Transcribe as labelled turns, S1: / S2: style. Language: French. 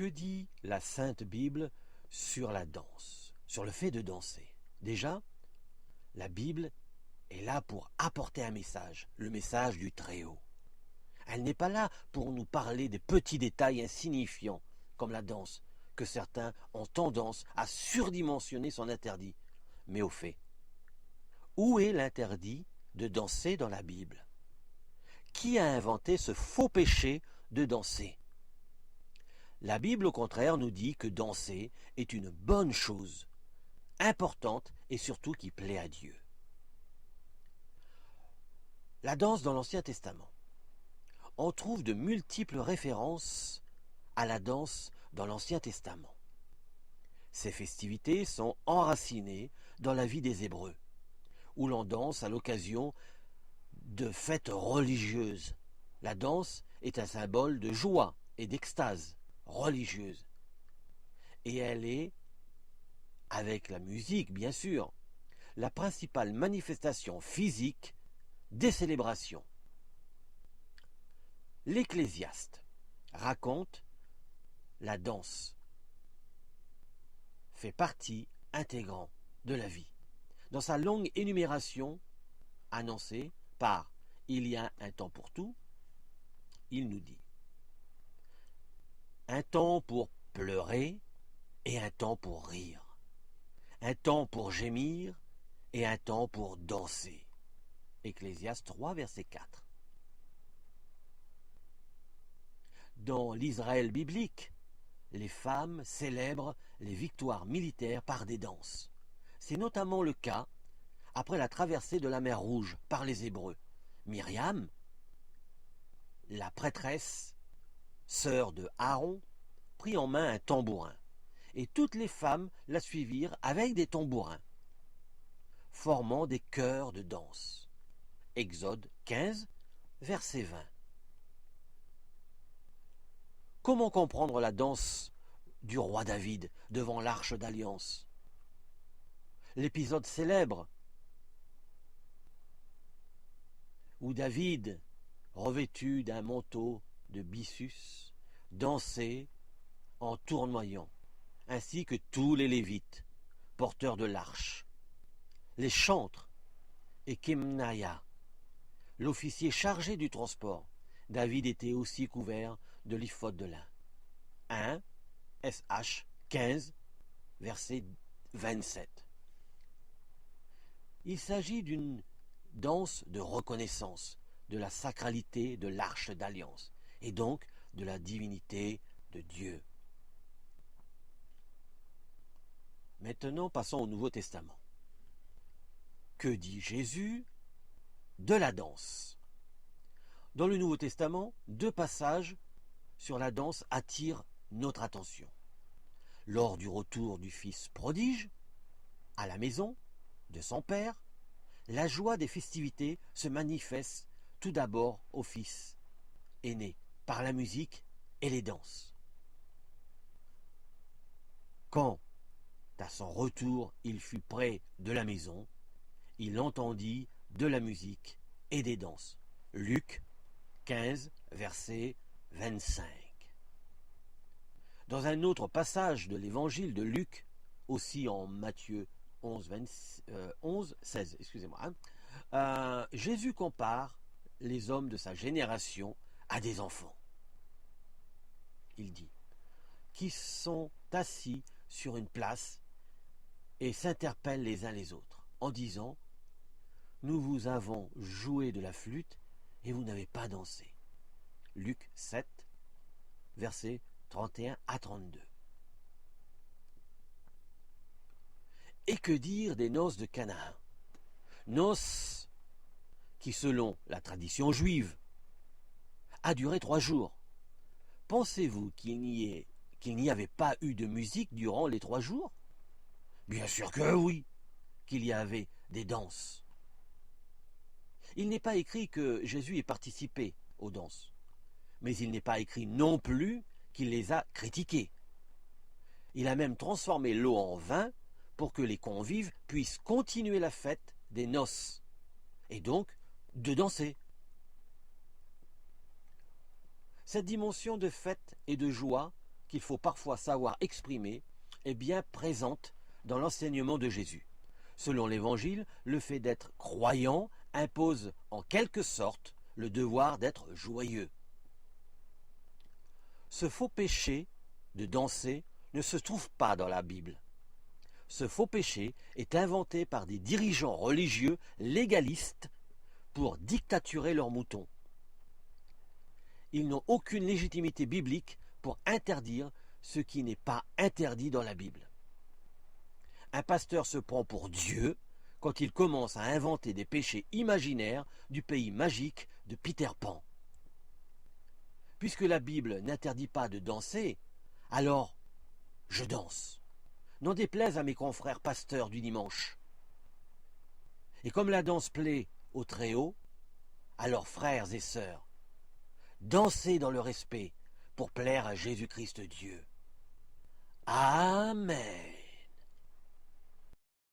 S1: Que dit la Sainte Bible sur la danse, sur le fait de danser? Déjà, la Bible est là pour apporter un message, le message du Très-Haut. Elle n'est pas là pour nous parler des petits détails insignifiants, comme la danse, que certains ont tendance à surdimensionner son interdit. Mais au fait, où est l'interdit de danser dans la Bible? Qui a inventé ce faux péché de danser? La Bible, au contraire, nous dit que danser est une bonne chose, importante et surtout qui plaît à Dieu. La danse dans l'Ancien Testament. On trouve de multiples références à la danse dans l'Ancien Testament. Ces festivités sont enracinées dans la vie des Hébreux, où l'on danse à l'occasion de fêtes religieuses. La danse est un symbole de joie et d'extase religieuse. Et elle est, avec la musique bien sûr, la principale manifestation physique des célébrations. L'Ecclésiaste raconte la danse fait partie intégrante de la vie. Dans sa longue énumération annoncée par « Il y a un temps pour tout », il nous dit un temps pour pleurer et un temps pour rire, un temps pour gémir et un temps pour danser. Ecclésiaste 3, verset 4. Dans l'Israël biblique, les femmes célèbrent les victoires militaires par des danses. C'est notamment le cas après la traversée de la mer Rouge par les Hébreux. Myriam, la prêtresse, sœur de Aaron, prit en main un tambourin, et toutes les femmes la suivirent avec des tambourins, formant des chœurs de danse. Exode 15, verset 20. Comment comprendre la danse du roi David devant l'arche d'alliance? L'épisode célèbre où David, revêtu d'un manteau de byssus, dansait en tournoyant, ainsi que tous les Lévites, porteurs de l'arche, les chantres et Kemnaïa, l'officier chargé du transport. David était aussi couvert de l'éphod de lin. 1 SH 15, verset 27. Il s'agit d'une danse de reconnaissance de la sacralité de l'arche d'alliance et donc de la divinité de Dieu. Maintenant, passons au Nouveau Testament. Que dit Jésus de la danse? Dans le Nouveau Testament, 2 passages sur la danse attirent notre attention. Lors du retour du fils prodige, à la maison de son père, la joie des festivités se manifeste tout d'abord au fils aîné, par la musique et les danses. Quand, à son retour, il fut près de la maison, il entendit de la musique et des danses. Luc 15, verset 25. Dans un autre passage de l'évangile de Luc, aussi en Matthieu 16, Jésus compare les hommes de sa génération à des enfants. Il dit, qui sont assis sur une place et s'interpellent les uns les autres, en disant, nous vous avons joué de la flûte et vous n'avez pas dansé. Luc 7, versets 31 à 32. Et que dire des noces de Canaan? Noces qui, selon la tradition juive, a duré 3 jours. Pensez-vous qu'il n'y avait pas eu de musique durant les 3 jours? Bien sûr que oui, qu'il y avait des danses. Il n'est pas écrit que Jésus ait participé aux danses, mais il n'est pas écrit non plus qu'il les a critiquées. Il a même transformé l'eau en vin pour que les convives puissent continuer la fête des noces, et donc de danser. Cette dimension de fête et de joie qu'il faut parfois savoir exprimer est bien présente dans l'enseignement de Jésus. Selon l'Évangile, le fait d'être croyant impose en quelque sorte le devoir d'être joyeux. Ce faux péché de danser ne se trouve pas dans la Bible. Ce faux péché est inventé par des dirigeants religieux légalistes pour dictaturer leurs moutons. Ils n'ont aucune légitimité biblique pour interdire ce qui n'est pas interdit dans la Bible. Un pasteur se prend pour Dieu quand il commence à inventer des péchés imaginaires du pays magique de Peter Pan. Puisque la Bible n'interdit pas de danser, alors je danse. N'en déplaise à mes confrères pasteurs du dimanche. Et comme la danse plaît au Très-Haut, alors frères et sœurs, dansez dans le respect pour plaire à Jésus-Christ Dieu. Amen.